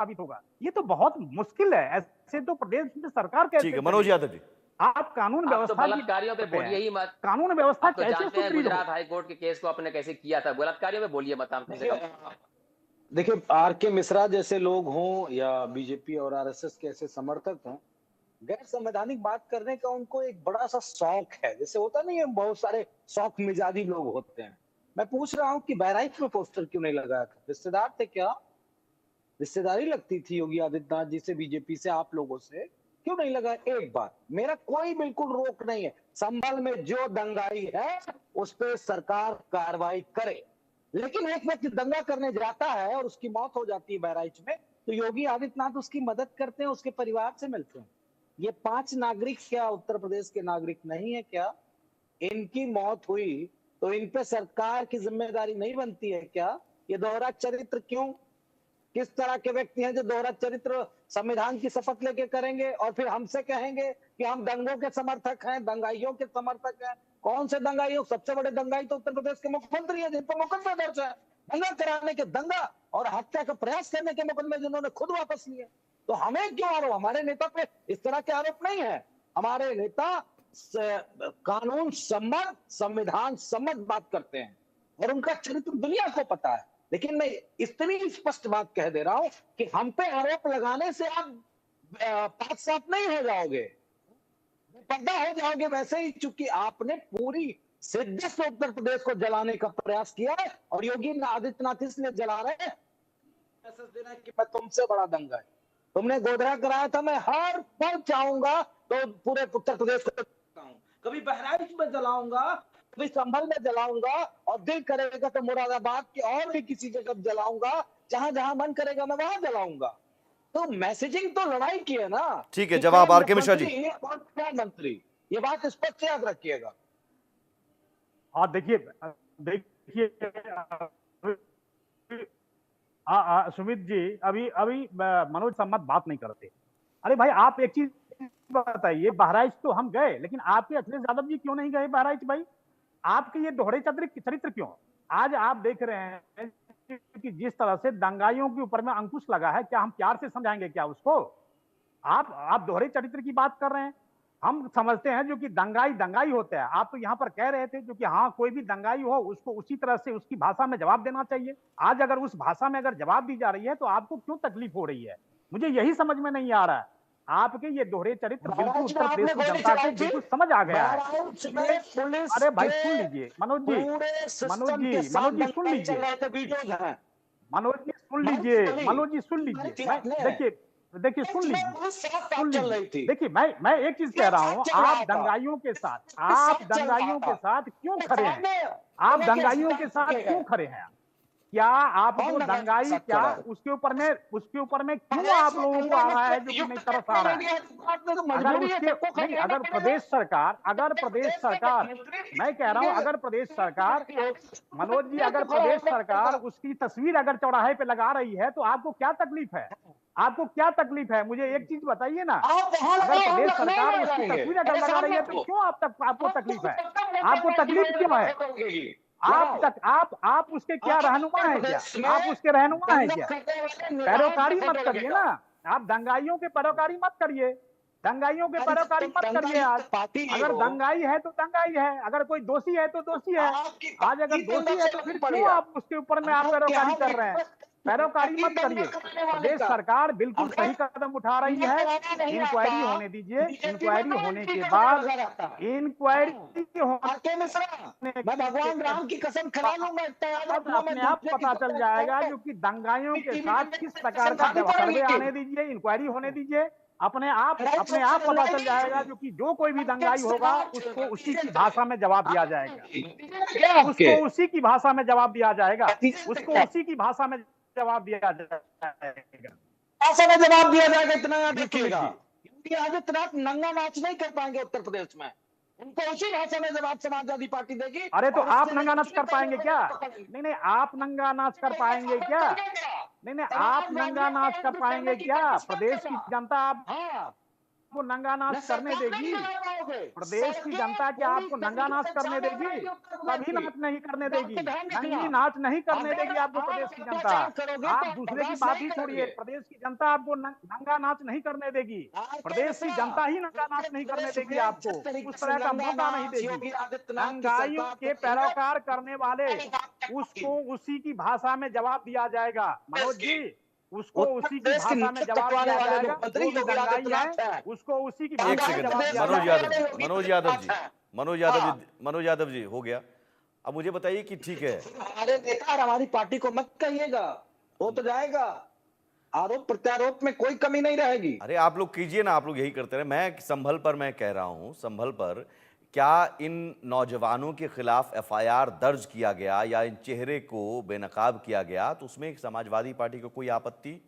साबित होगा। ये तो बहुत मुश्किल है, ऐसे तो प्रदेश में सरकार ठीक कैसे है मनोज चलेगी? यादव जी। आप कानून आप तो व्यवस्था की बलात्कारियों पे बात करते बोलिए हैं, ही मत। कानून व्यवस्था आप तो कैसे जानते हैं सुदृढ़ हो? गुजरात हाई कोर्ट के केस को आपने कैसे किया था, बलात्कारियों पे बोलिए मत आप कम से कम। देखिए आर के मिश्रा जैसे लोग हों या बीजेपी और आरएसएस के ऐसे समर्थक हों, गैर संवैधानिक बात करने का उनको एक बड़ा सा शौक है। जैसे होता नहीं है, बहुत सारे शौक मिजाजी लोग होते हैं। मैं पूछ रहा हूँ कि बहराइच में पोस्टर क्यों नहीं लगाया था? रिश्तेदार थे क्या? रिश्तेदारी लगती थी योगी आदित्यनाथ जी से, बीजेपी से, आप लोगों से? क्यों नहीं लगा? एक बात, मेरा कोई बिल्कुल रोक नहीं है, संभल में जो दंगाई है उस पर सरकार कार्रवाई करे। लेकिन एक व्यक्ति दंगा करने जाता है और उसकी मौत हो जाती है बहराइच में, तो योगी आदित्यनाथ उसकी मदद करते हैं, उसके परिवार से मिलते हैं। ये 5 नागरिक क्या उत्तर प्रदेश के नागरिक नहीं है क्या? इनकी मौत हुई तो इन पे सरकार की जिम्मेदारी नहीं बनती है क्या? ये दोहरा चरित्र क्यों? किस तरह के व्यक्ति हैं जो दोहरा चरित्र संविधान की शपथ लेके करेंगे और फिर हमसे कहेंगे कि हम दंगों के समर्थक हैं, दंगाइयों के समर्थक हैं? कौन से दंगाइयों? सबसे बड़े दंगाई तो उत्तर प्रदेश के मुख्यमंत्री हैं, जिन पर मुकदमे दर्ज है, दंगा कराने के, दंगा और हत्या का प्रयास करने के मुकदमे जिन्होंने खुद वापस लिए। तो हमें क्यों आरोप? हमारे नेता पे इस तरह के आरोप नहीं है। हमारे नेता कानून सम्मत, संविधान सम्मत बात करते हैं और उनका चरित्र दुनिया को पता है। लेकिन मैं इतनी स्पष्ट बात कह दे रहा हूं कि हम पे आरोप लगाने से आप पाक साफ नहीं हो जाओगे, पर्दा हो जाओगे वैसे ही, चूंकि आपने पूरी शिद्दत से उत्तर प्रदेश को जलाने का प्रयास किया है और योगी आदित्यनाथ इसलिए जला रहे हैं मैसेज दे रहे हैं कि मैं तुमसे बड़ा दंगा है। तुमने गोधरा कराया था, मैं हर पल चाहूंगा तो पूरे उत्तर प्रदेश को जलाऊं, कभी बहराइच में जलाऊंगा, कभी संभल में जलाऊंगा और दिल करेगा तो मुरादाबाद की और भी किसी जगह जलाऊंगा, जहां जहां मन करेगा मैं वहां जलाऊंगा। तो मैसेजिंग तो लड़ाई की है ना। ठीक है, जवाब आर के मिश्रा जी। प्रधानमंत्री, ये बात स्पष्ट याद रखिएगा। हाँ देखिए, देखिए सुमित जी, अभी अभी मनोज सम्मत बात नहीं करते। अरे भाई आप एक चीज बताइए, बहराइच तो हम गए, लेकिन आपके अखिलेश यादव जी क्यों नहीं गए बहराइच भाई? आपके ये दोहरे चरित्र क्यों? आज आप देख रहे हैं कि जिस तरह से दंगाइयों के ऊपर में अंकुश लगा है, क्या हम प्यार से समझाएंगे क्या उसको? आप दोहरे चरित्र की बात कर रहे हैं। हम समझते हैं जो कि दंगाई दंगाई होता है। आप तो यहाँ पर कह रहे थे जो कि हाँ कोई भी दंगाई हो उसको उसी तरह से उसकी भाषा में जवाब देना चाहिए। आज अगर उस भाषा में अगर जवाब दी जा रही है तो आपको क्यों तकलीफ हो रही है? मुझे यही समझ में नहीं आ रहा है। आपके ये दोहरे चरित्र बिल्कुल उत्तर प्रदेश की जनता को बिल्कुल समझ आ गया है। अरे भाई सुन लीजिए मनोज जी, मनोज जी, मनोज जी सुन लीजिए, मनोज जी सुन लीजिए, मनोज जी सुन लीजिए, मैं देखिए देखिए सुन लीजिए, सुन लीजिए। देखिए मैं एक चीज कह रहा हूं, आप दंगाइयों के साथ क्यों खड़े हैं? आप दंगाइयों के साथ क्यों खड़े हैं? क्या आपको दंगाई, क्या उसके ऊपर में क्यों आप लोगों को आ रहा है जो कि नहीं तरस आ रहा है? अगर उसके नहीं, अगर प्रदेश सरकार मैं कह रहा हूं, अगर प्रदेश सरकार, मनोज जी, अगर प्रदेश सरकार उसकी तस्वीर अगर चौराहे पे लगा रही है तो आपको क्या तकलीफ है? आपको क्या तकलीफ है? मुझे एक चीज बताइए ना। अगर प्रदेश सरकार उसकी तस्वीर अगर लगा रही है तो क्यों आपको तकलीफ है? आपको तकलीफ क्यों है? आप उसके क्या रहनुमा है क्या? आप उसके रहनुमा है क्या? पैरोकारी मत करिए ना, आप दंगाइयों के पैरोकारी मत करिए, दंगाइयों के पैरोकारी मत करिए। आज अगर दंगाई है तो दंगाई है, अगर कोई दोषी है तो दोषी है। आज अगर दोषी है तो फिर क्यों आप उसके ऊपर में आप पैरोकारी कर रहे हैं? पैरोकारी मत करिए। प्रदेश सरकार बिल्कुल सही कदम उठा रही है। इंक्वायरी होने दीजिए, इंक्वायरी होने के बाद मैं भगवान राम की कसम खा लूंगा, अपने आप पता चल जाएगा जो कि दंगाइयों के साथ किस प्रकार का सर्वे आने दीजिए, इंक्वायरी होने दीजिए, अपने आप पता चल जाएगा जो कि जो कोई भी दंगाई होगा उसको उसी की भाषा में जवाब दिया जाएगा, उसको उसी की भाषा में जवाब दिया जाएगा, उसको उसी की भाषा में जवाब दिया जाएगा, भाषा में जवाब दिया जाएगा। इतना याद रखिएगा, योगी आदित्यनाथ नंगा नाच नहीं कर पाएंगे उत्तर प्रदेश में, उनको उसी भाषा में जवाब समाजवादी पार्टी देगी। अरे तो आप नंगा नाच कर पाएंगे क्या? नहीं, आप नंगा नाच कर पाएंगे क्या? नहीं, आप नंगा नाच कर पाएंगे क्या? प्रदेश की जनता आप आपको नंगा नाच करने देगी? प्रदेश की जनता क्या आपको नंगा नाच करने देगी? कभी नाच नहीं करने देगी, नंगी नाच नहीं करने देगी आपको प्रदेश की जनता। आप दूसरे की बात ही छोड़िए, प्रदेश की जनता आपको नंगा नाच नहीं करने देगी। प्रदेश की जनता ही नंगा नाच नहीं करने देगी आपको, उस तरह का मौका नहीं देगी। दंगाई के पैरोकार करने वाले उसको उसी की भाषा में जवाब दिया जाएगा। मनोज जी, उसको उसी की भाषा में जवाब दिया जाएगा। जो भी दंगाई है उसको उसी की एक भाषा में सेकंड, जवाब दिया मनोज जाएगा। यादव जी, मनोज यादव जी, हो गया। अब मुझे बताइए कि ठीक है, हमारे नेता और हमारी पार्टी को मत कहिएगा, हो तो जाएगा। आरोप प्रत्यारोप में कोई कमी नहीं रहेगी। अरे आप लोग कीजिए ना, आप लोग यही करते रहे। मैं संभल पर मैं कह रहा हूं, संभल पर क्या इन नौजवानों के खिलाफ एफआईआर दर्ज किया गया या इन चेहरे को बेनकाब किया गया, तो उसमें समाजवादी पार्टी को कोई आपत्ति?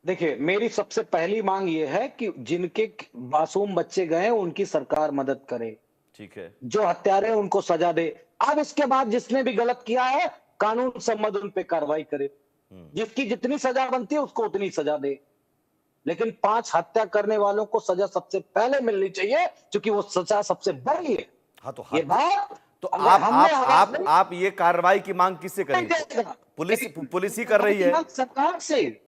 देखिए, मेरी सबसे पहली मांग ये है कि जिनके मासूम बच्चे गए उनकी सरकार मदद करे, ठीक है, जो हत्यारे हैं उनको सजा दे। अब इसके बाद जिसने भी गलत किया है कानून सम्मत उन पे कार्रवाई करे, जिसकी जितनी सजा बनती है उसको उतनी सजा दे। लेकिन 5 हत्या करने वालों को सजा सबसे पहले मिलनी चाहिए, क्योंकि वो सजा सबसे बड़ी है। हाँ तो ये बात तो आप ये कार्रवाई की मांग किससे करेंगे? पुलिस ही कर रही है। सरकार से।